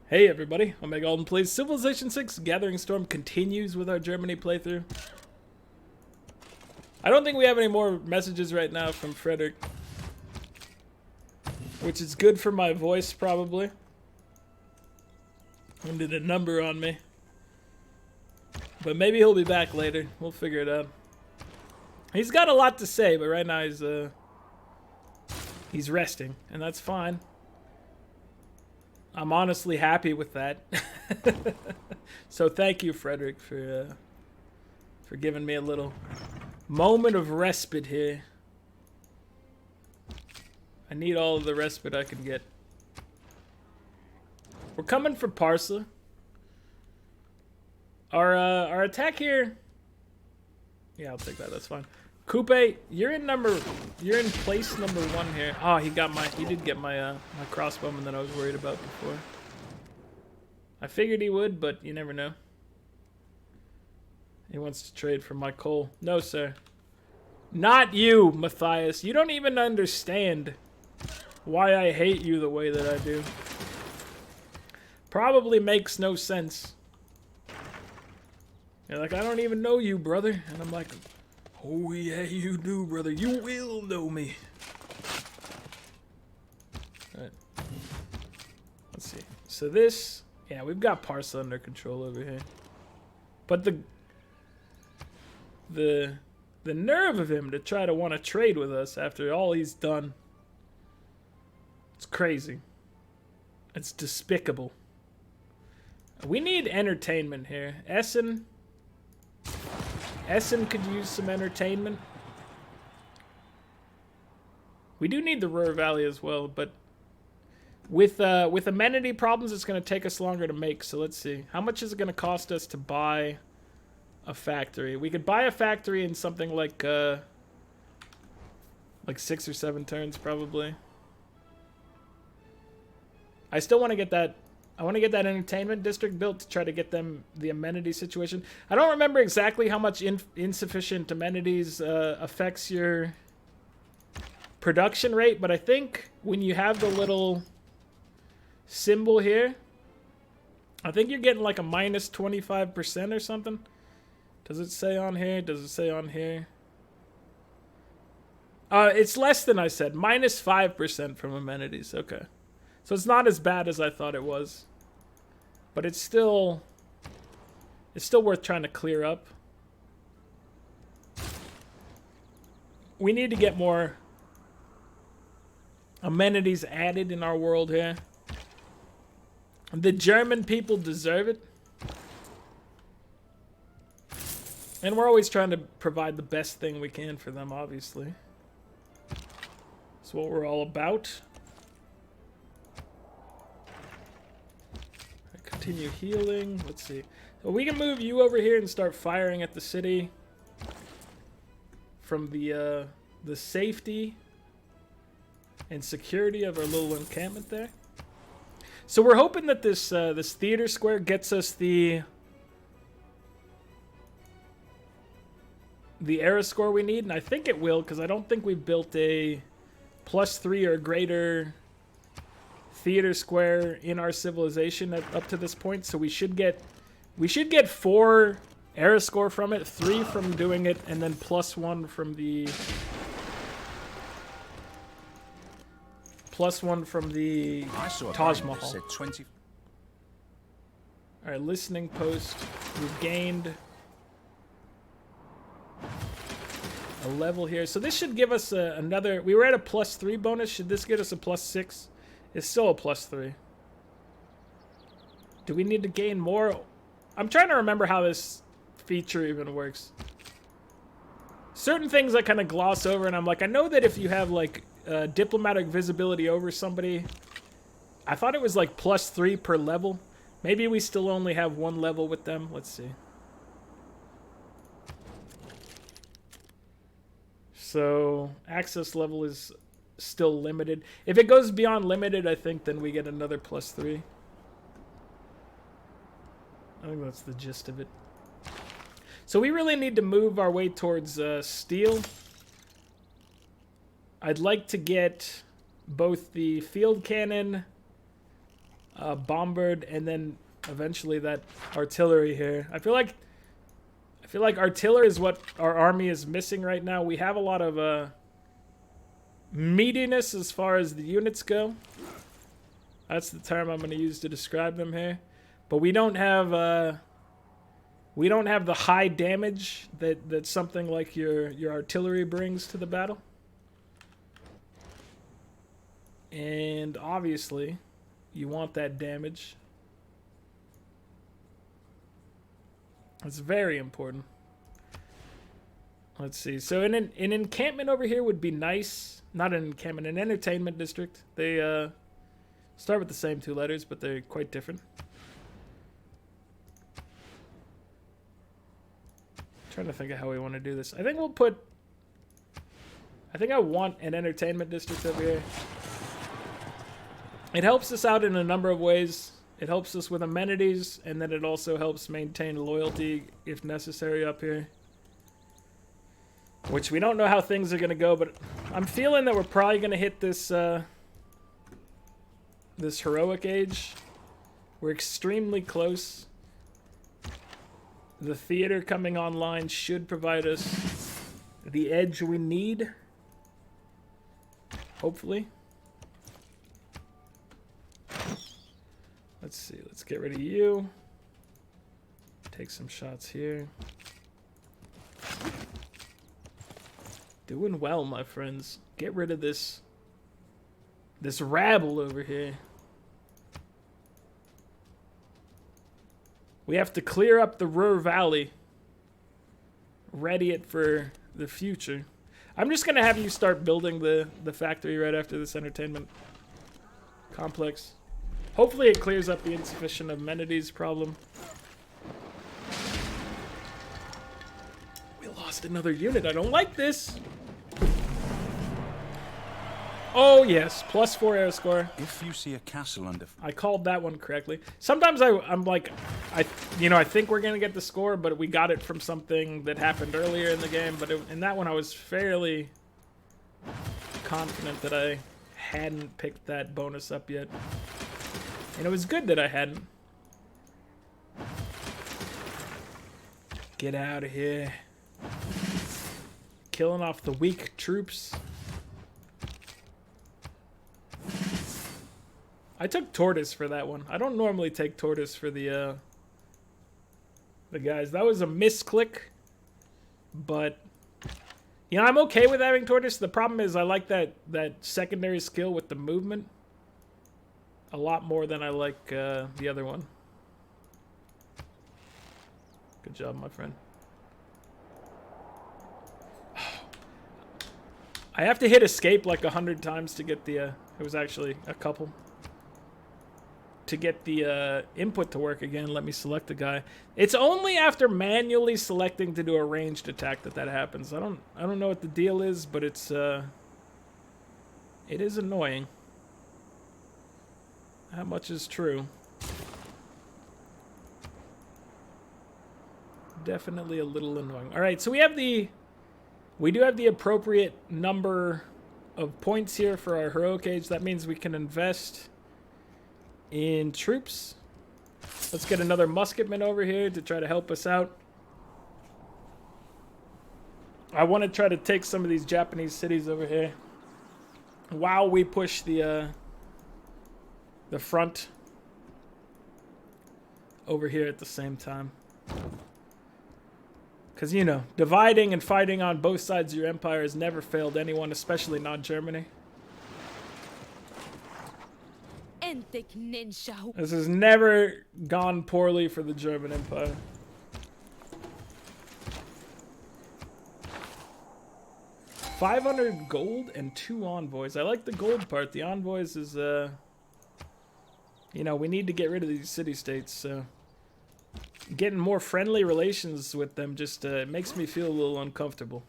Hey everybody, Omega Alden plays Civilization 6 Gathering Storm continues with our Germany playthrough. I don't think we have any more messages right now from Frederick, which is good for my voice probably. And did a number on me. But maybe he'll be back later. We'll figure it out. He's got a lot to say, but right now he's resting, and that's fine. I'm honestly happy with that. So thank you, Frederick, for giving me a little moment of respite here. I need all of the respite I can get. We're coming for Parsa. Our attack here. Yeah, I'll take that. That's fine. Coupe, you're in place number 1 here. Oh, he did get my my crossbowman that I was worried about before. I figured he would, but you never know. He wants to trade for my coal. No, sir. Not you, Matthias. You don't even understand why I hate you the way that I do. Probably makes no sense. You're like, I don't even know you, brother. And I'm like, oh yeah, you do, brother. You will know me. Alright. Let's see. So this, yeah, we've got Parsa under control over here. But the nerve of him to try to want to trade with us after all he's done. It's crazy. It's despicable. We need entertainment here. Essen could use some entertainment. We do need the Ruhr Valley as well, but with amenity problems, it's going to take us longer to make. So let's see. How much is it going to cost us to buy a factory? We could buy a factory in something like 6 or 7 turns, probably. I still want to get that. I want to get that entertainment district built to try to get them the amenity situation. I don't remember exactly how much insufficient amenities affects your production rate, but I think when you have the little symbol here, I think you're getting like a minus 25% or something. Does it say on here? Does it say on here? It's less than I said. Minus 5% from amenities. Okay. So it's not as bad as I thought it was. But it's still worth trying to clear up. We need to get more amenities added in our world here. The German people deserve it. And we're always trying to provide the best thing we can for them, obviously. That's what we're all about. Continue healing. Let's see. So we can move you over here and start firing at the city from the safety and security of our little encampment there. So we're hoping that this theater square gets us the era score we need, and I think it will, because I don't think we've built a +3 or greater theater square in our civilization up to this point. So we should get 4 era score from it, 3 from doing it, and then +1 from the Taj Mahal. Said 20. All right, listening post. We've gained a level here, so this should give us another. We were at a +3 bonus. Should this get us a +6? It's still a +3. Do we need to gain more? I'm trying to remember how this feature even works. Certain things I kind of gloss over, and I'm like, I know that if you have like diplomatic visibility over somebody, I thought it was like +3 per level. Maybe we still only have 1 level with them. Let's see. So access level is still limited. If it goes beyond limited, I think then we get another +3. I think that's the gist of it. So we really need to move our way towards steel. I'd like to get both the field cannon bombard, and then eventually that artillery here. I feel like artillery is what our army is missing right now. We have a lot of meatiness as far as the units go. That's the term I'm going to use to describe them here. But we don't have the high damage that something like your artillery brings to the battle. And obviously, you want that damage. It's very important. Let's see. So an encampment over here would be nice. Not an encampment, an entertainment district. They start with the same two letters, but they're quite different. Trying to think of how we want to do this. I think I want an entertainment district over here. It helps us out in a number of ways. It helps us with amenities, and then it also helps maintain loyalty if necessary up here. Which we don't know how things are going to go, but I'm feeling that we're probably going to hit this this heroic age. We're extremely close. The theater coming online should provide us the edge we need. Hopefully. Let's see. Let's get rid of you. Take some shots here. Doing well, my friends. Get rid of this rabble over here. We have to clear up the Ruhr Valley. Ready it for the future. I'm just going to have you start building the factory right after this entertainment complex. Hopefully it clears up the insufficient amenities problem. We lost another unit. I don't like this. Oh, yes. +4 air score. If you see a castle under... I called that one correctly. Sometimes I'm like, I think we're going to get the score, but we got it from something that happened earlier in the game. But in that one, I was fairly confident that I hadn't picked that bonus up yet. And it was good that I hadn't. Get out of here. Killing off the weak troops. I took Tortoise for that one. I don't normally take Tortoise for the guys. That was a misclick. But, you know, I'm okay with having Tortoise. The problem is I like that secondary skill with the movement a lot more than I like the other one. Good job, my friend. I have to hit escape like 100 times to get the... it was actually a couple. To get the input to work again, let me select the guy. It's only after manually selecting to do a ranged attack that happens. I don't know what the deal is, but it is annoying. How much is true? Definitely a little annoying. All right, so we do have the appropriate number of points here for our heroic age. That means we can invest in troops. Let's get another musketman over here to try to help us out. I want to try to take some of these Japanese cities over here while we push the front over here at the same time. Because, you know, dividing and fighting on both sides of your empire has never failed anyone, especially not Germany. This has never gone poorly for the German Empire. $500 gold and 2 envoys. I like the gold part. The envoys is, you know, we need to get rid of these city-states, so... Getting more friendly relations with them just makes me feel a little uncomfortable,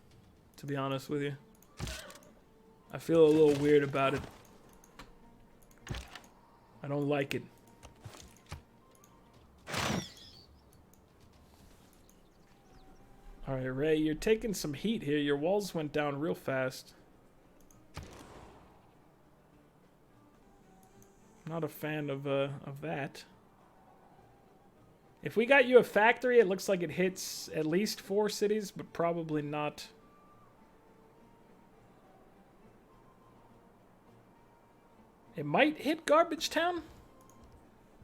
to be honest with you. I feel a little weird about it. I don't like it. Alright, Ray, you're taking some heat here. Your walls went down real fast. Not a fan of that. If we got you a factory, it looks like it hits at least 4 cities, but probably not. It might hit Garbage Town?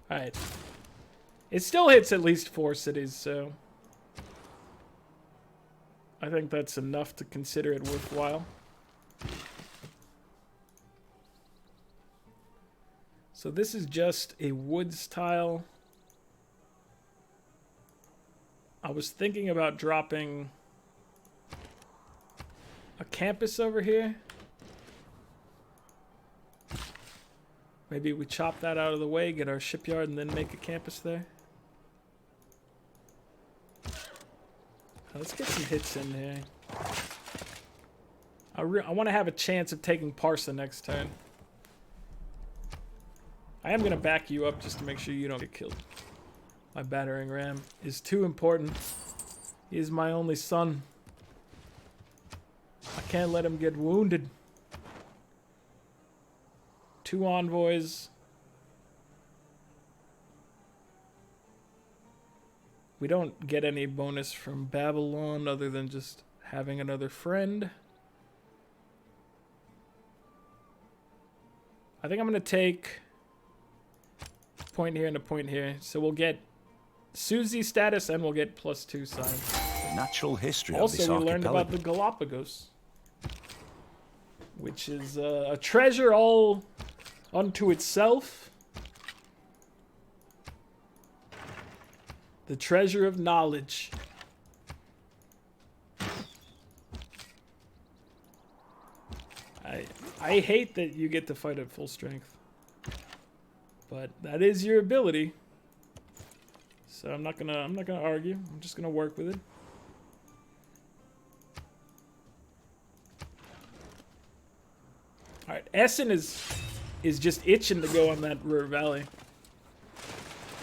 Alright. It still hits at least 4 cities, so I think that's enough to consider it worthwhile. So this is just a woods tile. I was thinking about dropping a campus over here. Maybe we chop that out of the way, get our shipyard, and then make a campus there. Let's get some hits in here. I want to have a chance of taking Parsa next turn. I am going to back you up just to make sure you don't get killed. My battering ram is too important. He is my only son. I can't let him get wounded. 2 envoys. We don't get any bonus from Babylon other than just having another friend. I think I'm going to take a point here and a point here. So we'll get Susie status and we'll get +2 sign. The natural history also, of this we learned archipelago. about the Galapagos, which is a treasure all unto itself. The treasure of knowledge. I hate that you get to fight at full strength, but that is your ability. So I'm not gonna argue. I'm just gonna work with it. All right, Essen is just itching to go on that Ruhr Valley.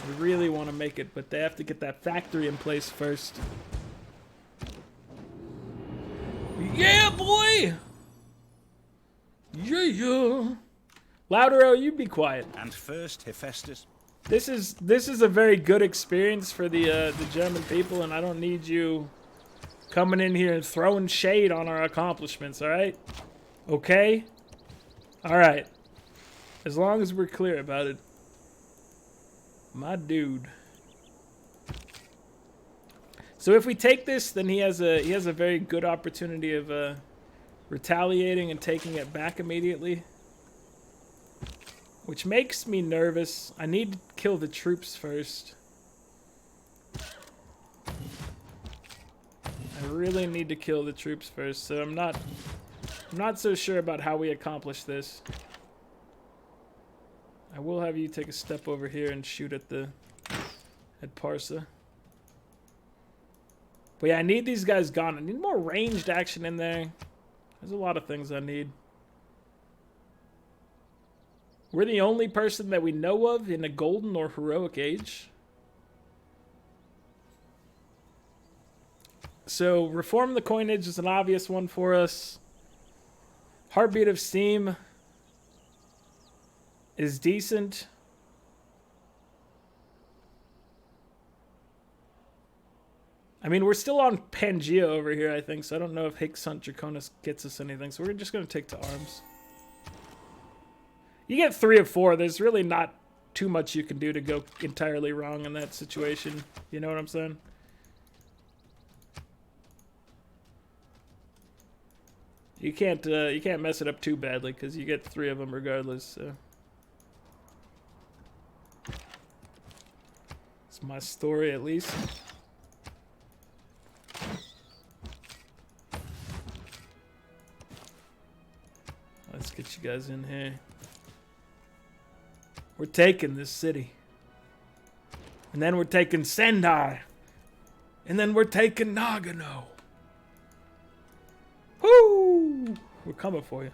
We really want to make it, but they have to get that factory in place first. Yeah, boy! Yeah! Loudero, you be quiet. And first, Hephaestus. This is a very good experience for the German people, and I don't need you coming in here and throwing shade on our accomplishments, alright? Okay? Alright. As long as we're clear about it. My dude. So if we take this, then he has a very good opportunity of retaliating and taking it back immediately. Which makes me nervous. I need to kill the troops first. I really need to kill the troops first, so I'm not so sure about how we accomplish this. I will have you take a step over here and shoot at Parsa. But yeah, I need these guys gone. I need more ranged action in there. There's a lot of things I need. We're the only person that we know of in a golden or heroic age. So, reform the coinage is an obvious one for us. Heartbeat of Steam is decent. I mean, we're still on Pangea over here, I think, so I don't know if Hicks Hunt Draconis gets us anything, so we're just going to take to arms. You get 3 of 4. There's really not too much you can do to go entirely wrong in that situation. You know what I'm saying? You can't mess it up too badly because you get 3 of them regardless. So. It's my story, at least. Let's get you guys in here. We're taking this city. And then we're taking Sendai. And then we're taking Nagano. Woo! We're coming for you.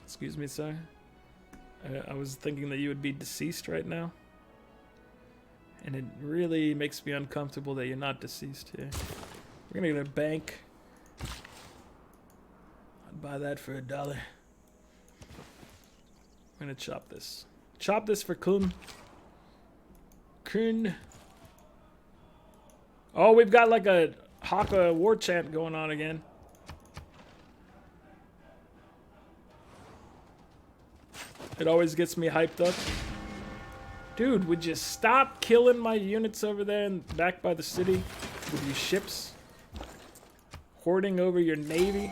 Excuse me, sir. I was thinking that you would be deceased right now. And it really makes me uncomfortable that you're not deceased here. We're gonna get a bank. Buy that for $1. I'm gonna chop this. Chop this for Kun. Kun. Oh, we've got like a Haka war chant going on again. It always gets me hyped up. Dude, would you stop killing my units over there and back by the city with your ships? Hoarding over your navy?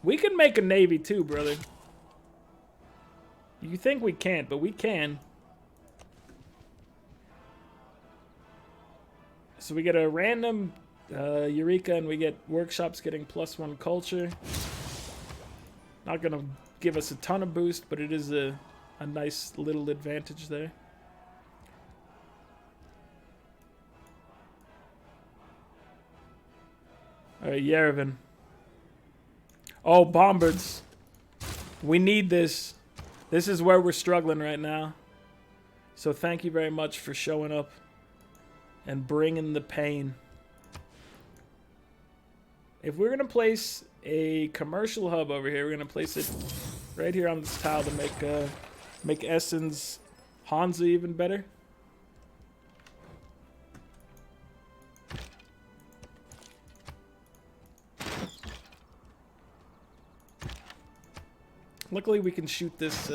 We can make a navy too, brother. You think we can't, but we can. So we get a random Eureka, and we get workshops getting +1 culture. Not gonna give us a ton of boost, but it is a nice little advantage there. Alright, Yerevan. Oh, bombards. We need this. This is where we're struggling right now. So thank you very much for showing up and bringing the pain. If we're going to place a commercial hub over here, we're going to place it right here on this tile to make Essen's Hansa even better. Luckily, we can shoot this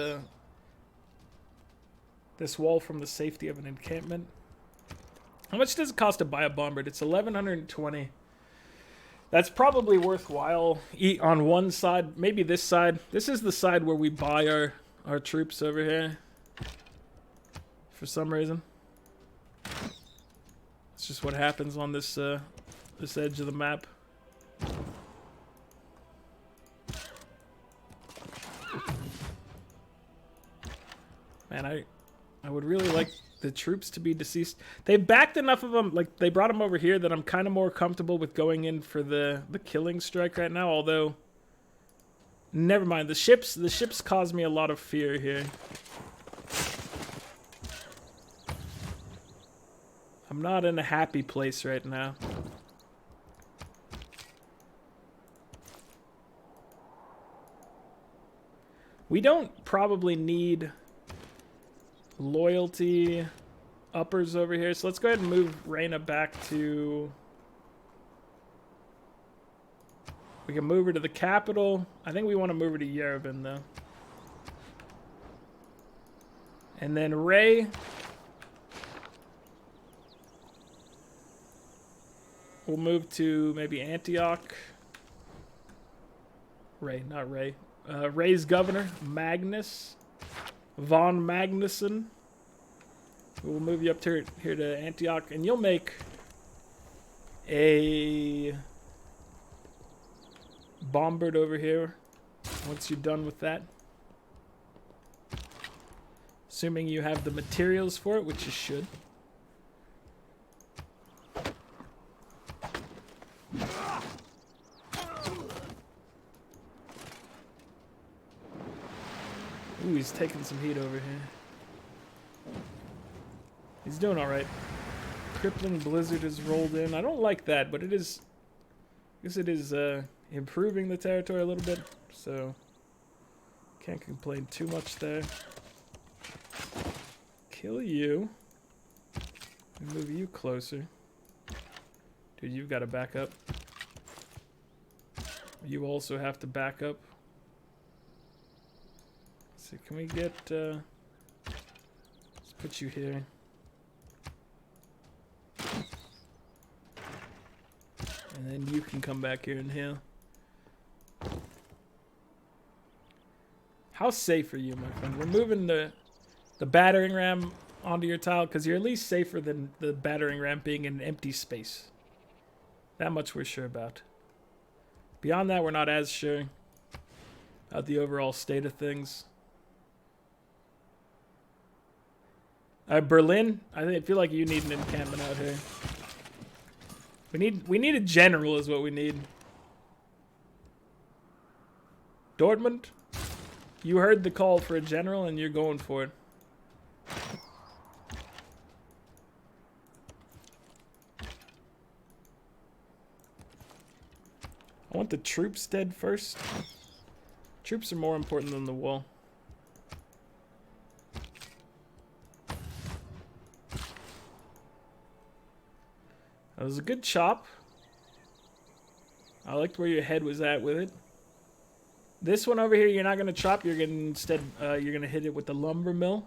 this wall from the safety of an encampment. How much does it cost to buy a bombard? It's 1,120. That's probably worthwhile on one side, maybe this side. This is the side where we buy our troops over here. For some reason. It's just what happens on this this edge of the map. Man, I would really like the troops to be deceased. They backed enough of them, like they brought them over here, that I'm kind of more comfortable with going in for the killing strike right now. Although, never mind. The ships cause me a lot of fear here. I'm not in a happy place right now. We don't probably need loyalty uppers over here, so let's go ahead and move Reyna back to... We can move her to the capital. I think we want to move her to Yerevan, though. And then Ray... We'll move to maybe Antioch. Ray, not Ray. Ray's governor, Magnus. Von Magnuson. We'll move you up to here to Antioch, and you'll make a bombard over here once you're done with that. Assuming you have the materials for it, which you should. Ooh, he's taking some heat over here. He's doing alright. Crippling blizzard has rolled in. I don't like that, but it is... I guess it is improving the territory a little bit, so... Can't complain too much there. Kill you. And move you closer. Dude, you've got to back up. You also have to back up. So can we get, let's put you here. And then you can come back here and heal. How safe are you, my friend? We're moving the battering ram onto your tile because you're at least safer than the battering ram being in an empty space. That much we're sure about. Beyond that, we're not as sure about the overall state of things. Berlin, I feel like you need an encampment out here. We need a general is what we need. Dortmund, you heard the call for a general and you're going for it. I want the troops dead first. Troops are more important than the wall. That was a good chop. I liked where your head was at with it. This one over here, you're not gonna chop. You're gonna instead, you're gonna hit it with the lumber mill.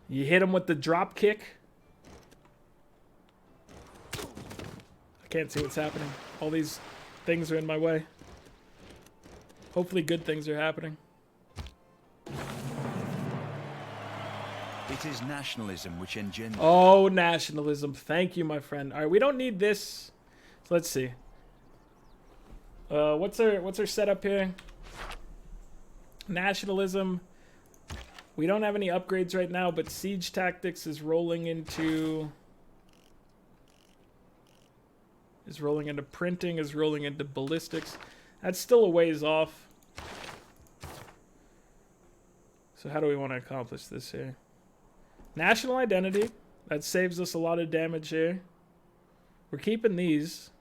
You hit him with the drop kick. I can't see what's happening. All these things are in my way. Hopefully good things are happening. It is nationalism which engenders. Oh, nationalism. Thank you, my friend. All right, we don't need this. So let's see. What's our setup here? Nationalism. We don't have any upgrades right now, but siege tactics is rolling into printing, is rolling into ballistics. That's still a ways off. So how do we want to accomplish this here? National identity. That saves us a lot of damage here. We're keeping these.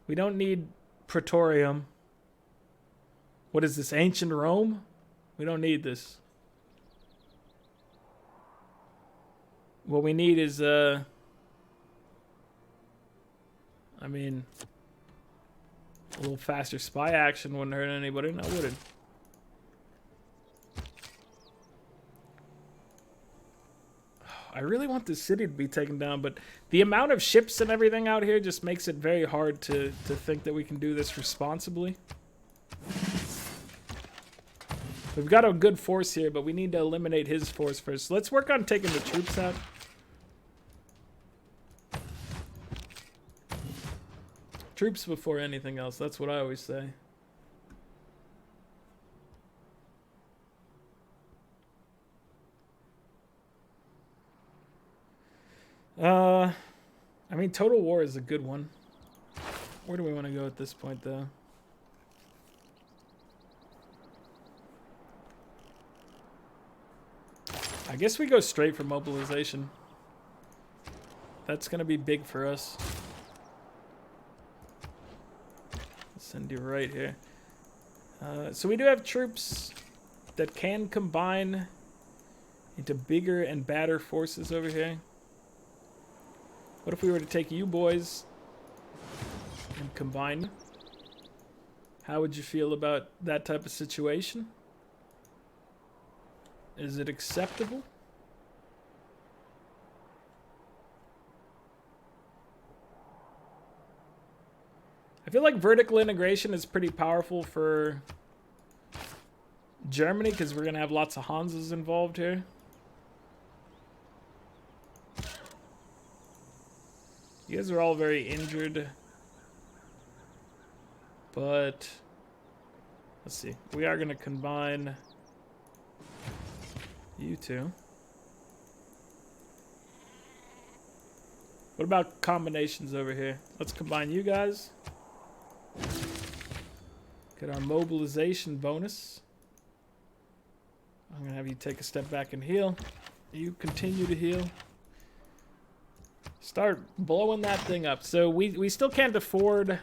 We don't need Praetorium. What is this? Ancient Rome? We don't need this. What we need is, I mean, a little faster spy action wouldn't hurt anybody. No, would it? I really want this city to be taken down, but the amount of ships and everything out here just makes it very hard to think that we can do this responsibly. We've got a good force here, but we need to eliminate his force first. So let's work on taking the troops out. Troops before anything else. That's what I always say. I mean, Total War is a good one. Where do we want to go at this point, though? I guess we go straight for mobilization. That's going to be big for us. Let's send you right here. So we do have troops that can combine into bigger and badder forces over here. What if we were to take you boys and combine? How would you feel about that type of situation? Is it acceptable? I feel like vertical integration is pretty powerful for Germany because we're going to have lots of Hansas involved here. You guys are all very injured. But let's see. We are going to combine you two. What about combinations over here? Let's combine you guys. Get our mobilization bonus. I'm going to have you take a step back and heal. You continue to heal. Start blowing that thing up. So we still can't afford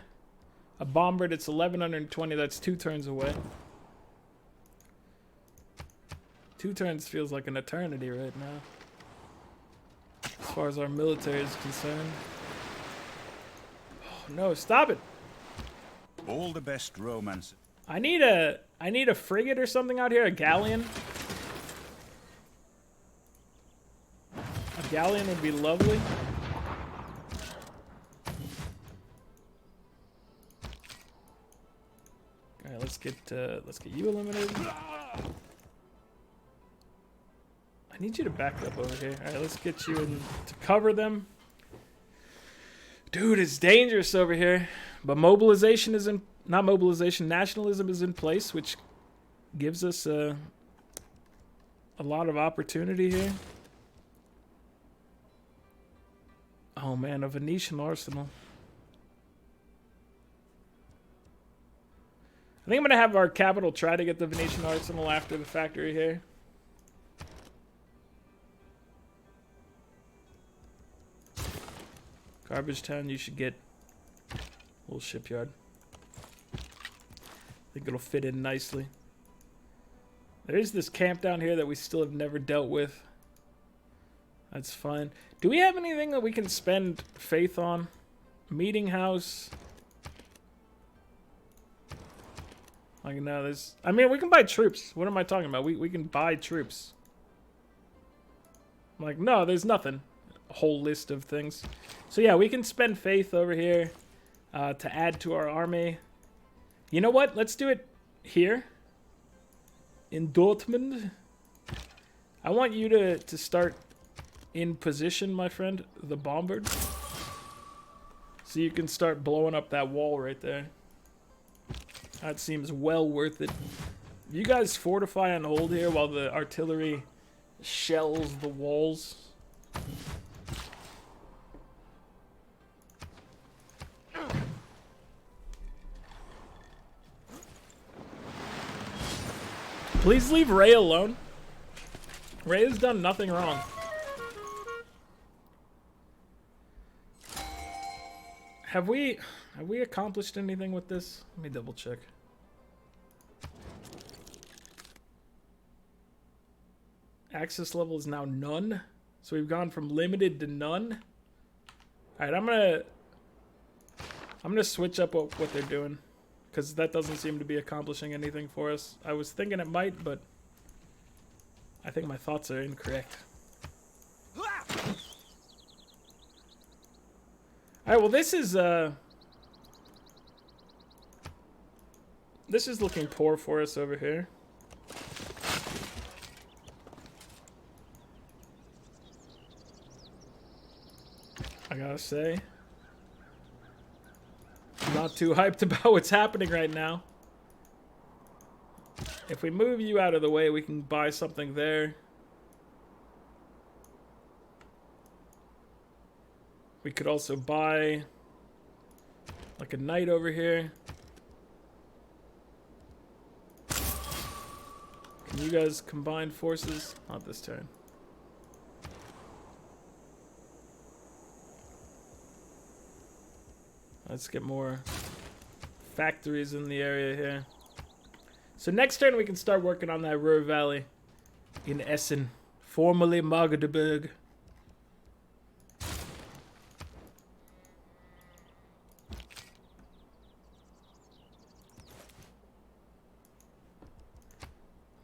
a bombard. It's 1120. That's 2 turns away. 2 turns feels like an eternity right now, as far as our military is concerned. Oh, no, stop it. All the best romance. I need a frigate or something out here, a galleon. A galleon would be lovely. All right, let's get you eliminated. I need you to back up over here. All right, let's get you in to cover them. Dude, it's dangerous over here. But mobilization is in, not mobilization, nationalism is in place, which gives us a lot of opportunity here. Oh man, a Venetian arsenal. I think I'm going to have our capital try to get the Venetian arsenal after the factory here. Garbage Town, you should get a little shipyard. I think it'll fit in nicely. There is this camp down here that we still have never dealt with. That's fine. Do we have anything that we can spend faith on? Meeting house. Like, no, there's... I mean, we can buy troops. What am I talking about? We can buy troops. I'm like, no, there's nothing. A whole list of things. So, yeah, we can spend faith over here to add to our army. You know what? Let's do it here. In Dortmund. I want you to start in position, my friend. The bombard. So you can start blowing up that wall right there. That seems well worth it. You guys fortify and hold here while the artillery shells the walls. Please leave Ray alone. Ray has done nothing wrong. Have we accomplished anything with this? Let me double check. Access level is now none. So we've gone from limited to none. Alright, I'm gonna switch up what they're doing. Because that doesn't seem to be accomplishing anything for us. I was thinking it might, but I think my thoughts are incorrect. Alright, well this is looking poor for us over here. I gotta say. I'm not too hyped about what's happening right now. If we move you out of the way, we can buy something there. We could also buy like a knight over here. Can you guys combine forces? Not this turn. Let's get more factories in the area here. So next turn we can start working on that Ruhr Valley in Essen, formerly Magdeburg.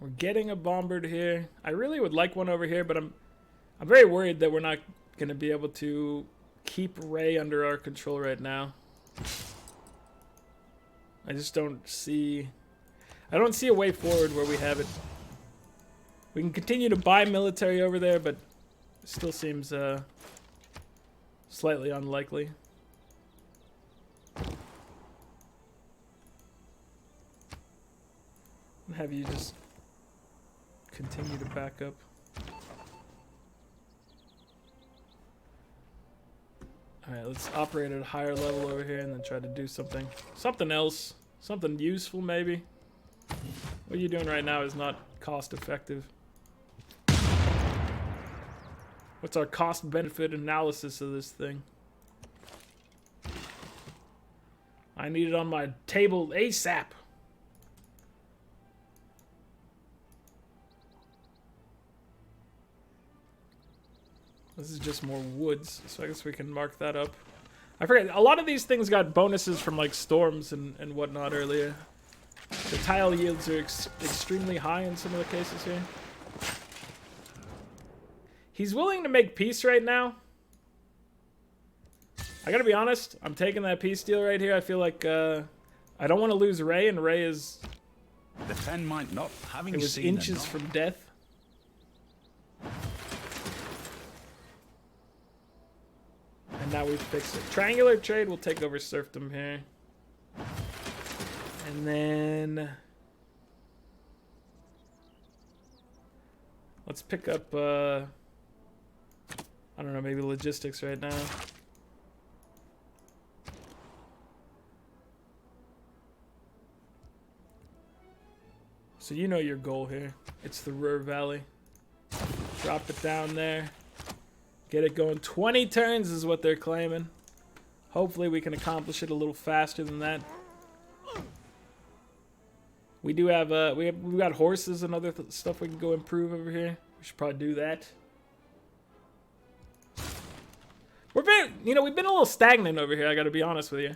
We're getting a bombard here. I really would like one over here, but I'm very worried that we're not going to be able to keep Ray under our control right now. I just don't see... I don't see a way forward where we have it. We can continue to buy military over there, but it still seems slightly unlikely. And have you just continue to back up. Alright, let's operate at a higher level over here and then try to do something else. Something useful, maybe. What you're doing right now is not cost effective. What's our cost-benefit analysis of this thing? I need it on my table ASAP. This is just more woods, so I guess we can mark that up. I forget, a lot of these things got bonuses from like storms and whatnot earlier. The tile yields are extremely high in some of the cases here. He's willing to make peace right now. I gotta be honest, I'm taking that peace deal right here. I feel like I don't want to lose Ray, and Ray is... The 10 might not, having it was seen inches from death. And now we've fixed it. Triangular trade will take over serfdom here. And then... let's pick up, I don't know, maybe logistics right now. So you know your goal here. It's the Ruhr Valley. Drop it down there. Get it going. 20 turns is what they're claiming. Hopefully we can accomplish it a little faster than that. We do have we've got horses and other stuff we can go improve over here. We should probably do that. We've been a little stagnant over here, I gotta be honest with you.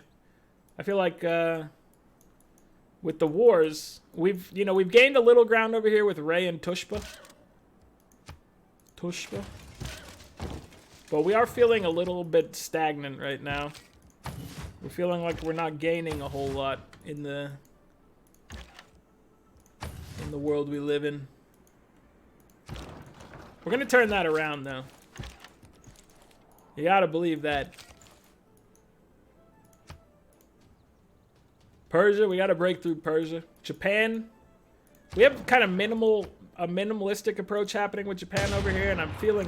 I feel like with the wars, we've gained a little ground over here with Ray and Tushpa. But we are feeling a little bit stagnant right now. We're feeling like we're not gaining a whole lot in the world we live in. We're gonna turn that around though. You gotta believe that. Persia, we gotta break through Persia. Japan, we have kind of a minimalistic approach happening with Japan over here, and I'm feeling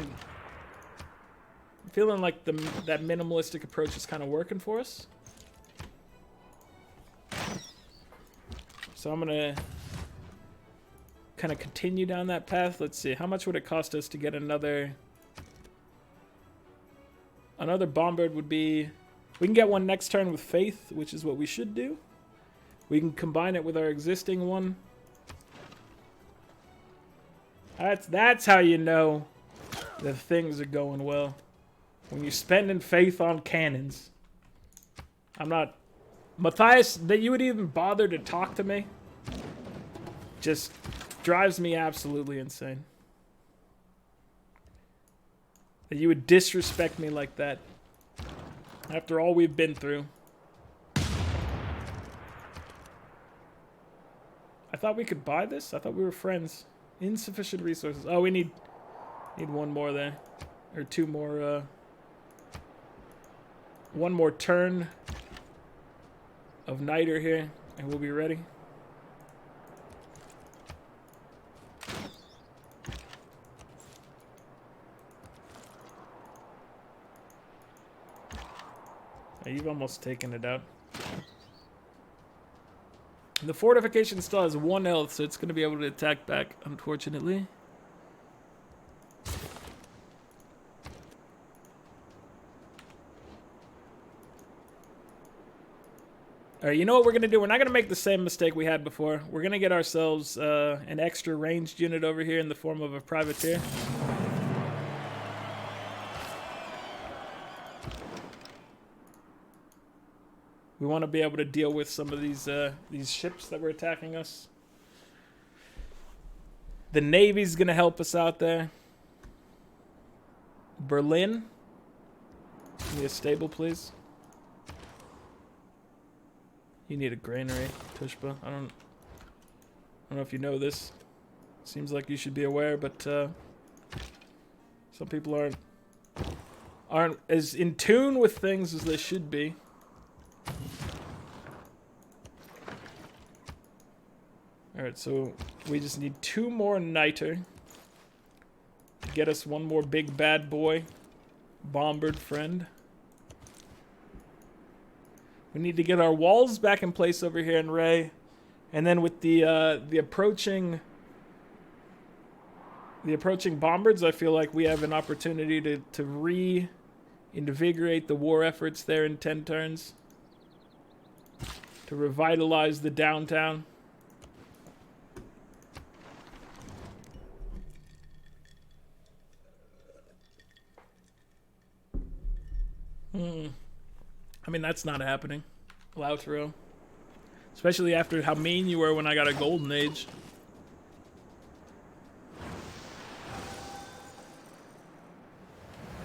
like that minimalistic approach is kind of working for us. So I'm gonna kind of continue down that path. Let's see, how much would it cost us to get another bombard? Would be, we can get one next turn with Faith, which is what we should do. We can combine it with our existing one. That's how you know that things are going well. When you're spending Faith on cannons. I'm not... Matthias, that you would even bother to talk to me just drives me absolutely insane. That you would disrespect me like that after all we've been through. I thought we could buy this. I thought we were friends. Insufficient resources. Oh, we need one more there. Or two more, one more turn of Niter here, and we'll be ready. You've almost taken it out. The fortification still has 1 health, so it's going to be able to attack back, unfortunately. Alright, you know what we're going to do? We're not going to make the same mistake we had before. We're going to get ourselves an extra ranged unit over here in the form of a privateer. We want to be able to deal with some of these ships that were attacking us. The Navy's going to help us out there. Berlin. Give me a stable, please. You need a granary, Tushpa. I don't know if you know this. Seems like you should be aware, but some people aren't as in tune with things as they should be. Alright, so we just need 2 more Niter to get us 1 more big bad boy bombard friend. We need to get our walls back in place over here in Ray, and then with the approaching bombards, I feel like we have an opportunity to reinvigorate the war efforts there in 10 turns, to revitalize the downtown. I mean, that's not happening, Lautaro. Especially after how mean you were when I got a golden age.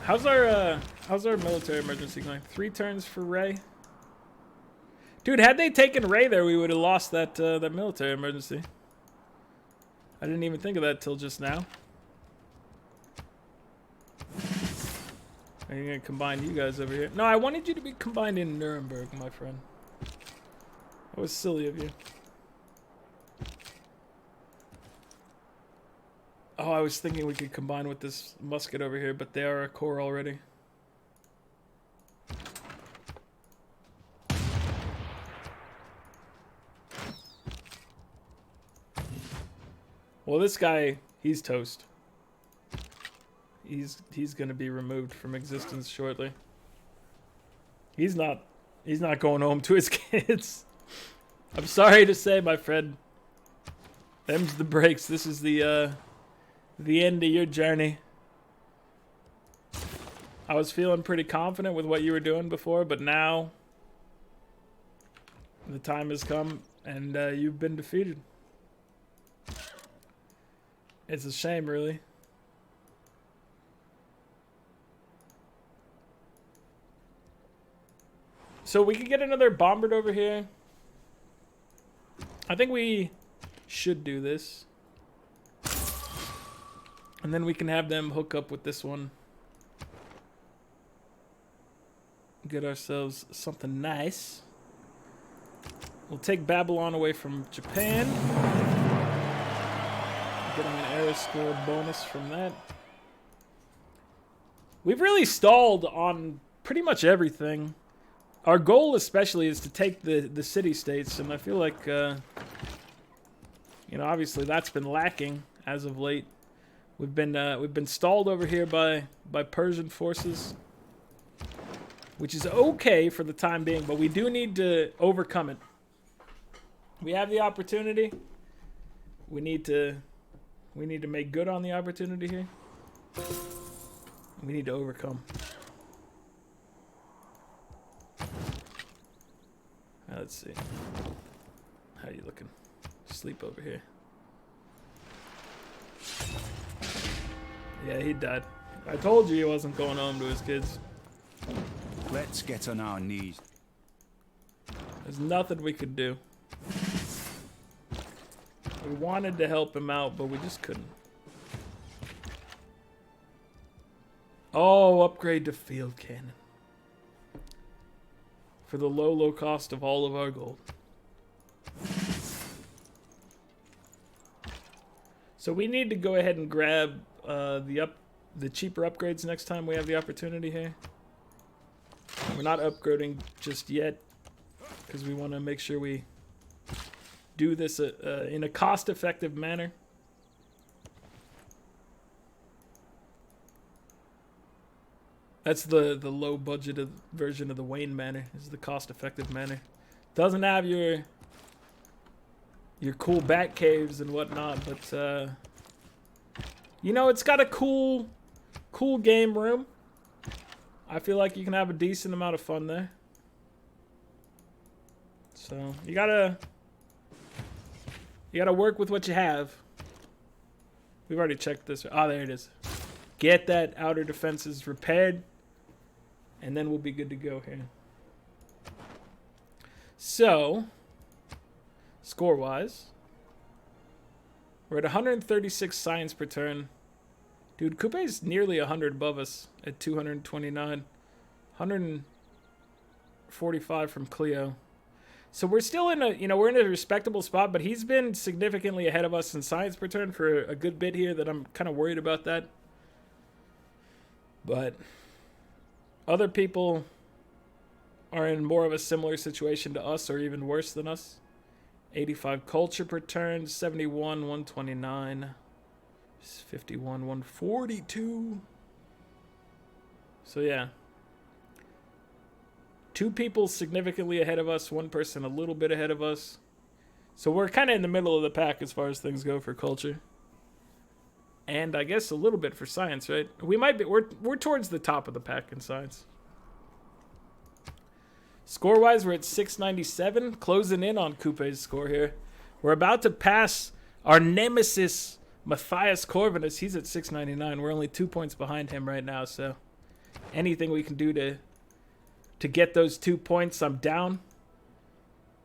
How's our military emergency going? 3 turns for Ray. Dude, had they taken Ray there, we would have lost that that military emergency. I didn't even think of that till just now. Are you gonna combine you guys over here? No, I wanted you to be combined in Nuremberg, my friend. That was silly of you. Oh, I was thinking we could combine with this musket over here, but they are a core already. Well, this guy, he's toast. He's gonna be removed from existence shortly. He's not going home to his kids. I'm sorry to say, my friend. Them's the breaks. This is the end of your journey. I was feeling pretty confident with what you were doing before, but now the time has come and you've been defeated. It's a shame, really. So we could get another bombard over here. I think we should do this. And then we can have them hook up with this one. Get ourselves something nice. We'll take Babylon away from Japan. Getting an air score bonus from that. We've really stalled on pretty much everything. Our goal especially is to take the city-states, and I feel like, you know, obviously that's been lacking as of late. We've been stalled over here by Persian forces, which is okay for the time being, but we do need to overcome it. We have the opportunity. We need to make good on the opportunity here. We need to overcome. Let's see. How you looking? Sleep over here. Yeah, he died. I told you he wasn't going home to his kids. Let's get on our knees. There's nothing we could do. We wanted to help him out, but we just couldn't. Oh, upgrade to field cannon. For the low cost of all of our gold. So we need to go ahead and grab the cheaper upgrades next time we have the opportunity here. We're not upgrading just yet because we want to make sure we do this in a cost-effective manner. That's the low budgeted version of the Wayne Manor. This is the cost-effective manor. Doesn't have your cool bat caves and whatnot, but you know, it's got a cool game room. I feel like you can have a decent amount of fun there. So you gotta work with what you have. We've already checked this. Ah, there it is. Get that outer defenses repaired, and then we'll be good to go here. So, score-wise, we're at 136 science per turn. Dude, Coupe's nearly 100 above us at 229. 145 from Cleo. So we're still in we're in a respectable spot, but he's been significantly ahead of us in science per turn for a good bit here that I'm kind of worried about that. But other people are in more of a similar situation to us or even worse than us. 85 culture per turn, 71, 129, 51, 142. So yeah. 2 people significantly ahead of us, 1 person a little bit ahead of us. So we're kind of in the middle of the pack as far as things go for culture. And I guess a little bit for science, right? We're towards the top of the pack in science. Score-wise, we're at 697, closing in on Coupe's score here. We're about to pass our nemesis, Matthias Corvinus. He's at 699. We're only 2 points behind him right now, so anything we can do to get those 2 points, I'm down.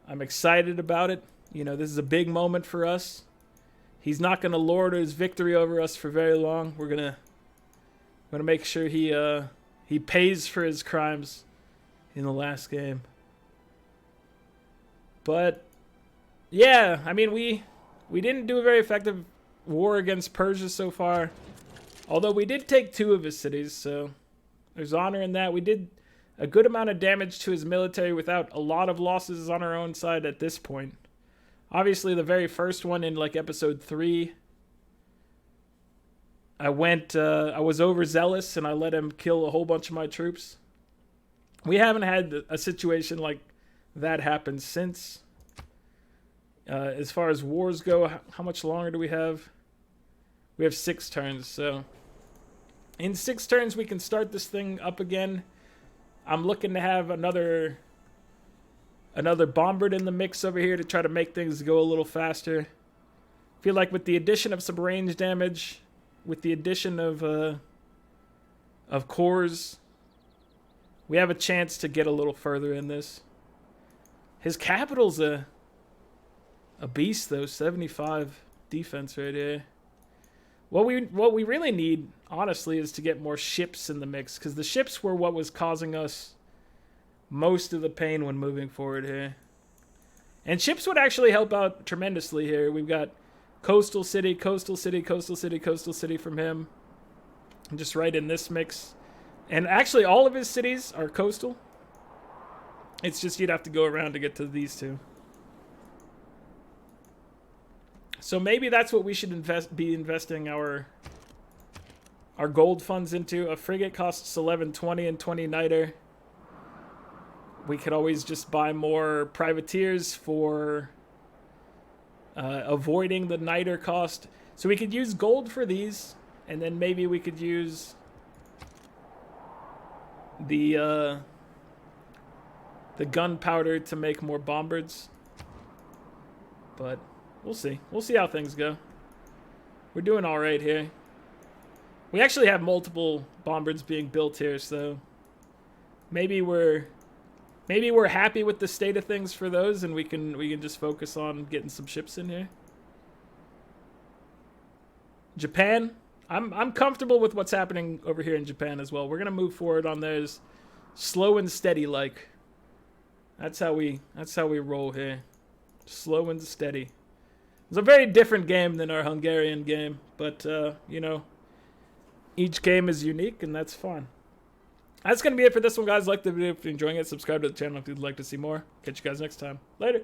I'm excited about it. You know, this is a big moment for us. He's not going to lord his victory over us for very long. We're gonna make sure he pays for his crimes in the last game. But yeah, I mean, we didn't do a very effective war against Persia so far. Although we did take 2 of his cities, so there's honor in that. We did a good amount of damage to his military without a lot of losses on our own side at this point. Obviously, the very first one in like episode 3, I was overzealous and I let him kill a whole bunch of my troops. We haven't had a situation like that happen since. As far as wars go, how much longer do we have? We have 6 turns, so in 6 turns we can start this thing up again. I'm looking to have another bombard in the mix over here to try to make things go a little faster. Feel like with the addition of some range damage, with the addition of cores, we have a chance to get a little further in this. His capital's a beast though, 75 defense right here. What we really need, honestly, is to get more ships in the mix, because the ships were what was causing us most of the pain when moving forward here. And ships would actually help out tremendously here. We've got coastal city, coastal city, coastal city, coastal city from him. And just right in this mix. And actually all of his cities are coastal. It's just you'd have to go around to get to these two. So maybe that's what we should be investing our gold funds into. A frigate costs 1120 and 20 niter. We could always just buy more privateers for avoiding the niter cost. So we could use gold for these, and then maybe we could use the gunpowder to make more bombards. But we'll see. We'll see how things go. We're doing all right here. We actually have multiple bombards being built here, so maybe we're happy with the state of things for those, and we can just focus on getting some ships in here. Japan, I'm comfortable with what's happening over here in Japan as well. We're gonna move forward on theirs, slow and steady like. That's how we roll here, slow and steady. It's a very different game than our Hungarian game, but you know, each game is unique, and that's fun. That's going to be it for this one, guys. Like the video if you're enjoying it. Subscribe to the channel if you'd like to see more. Catch you guys next time. Later.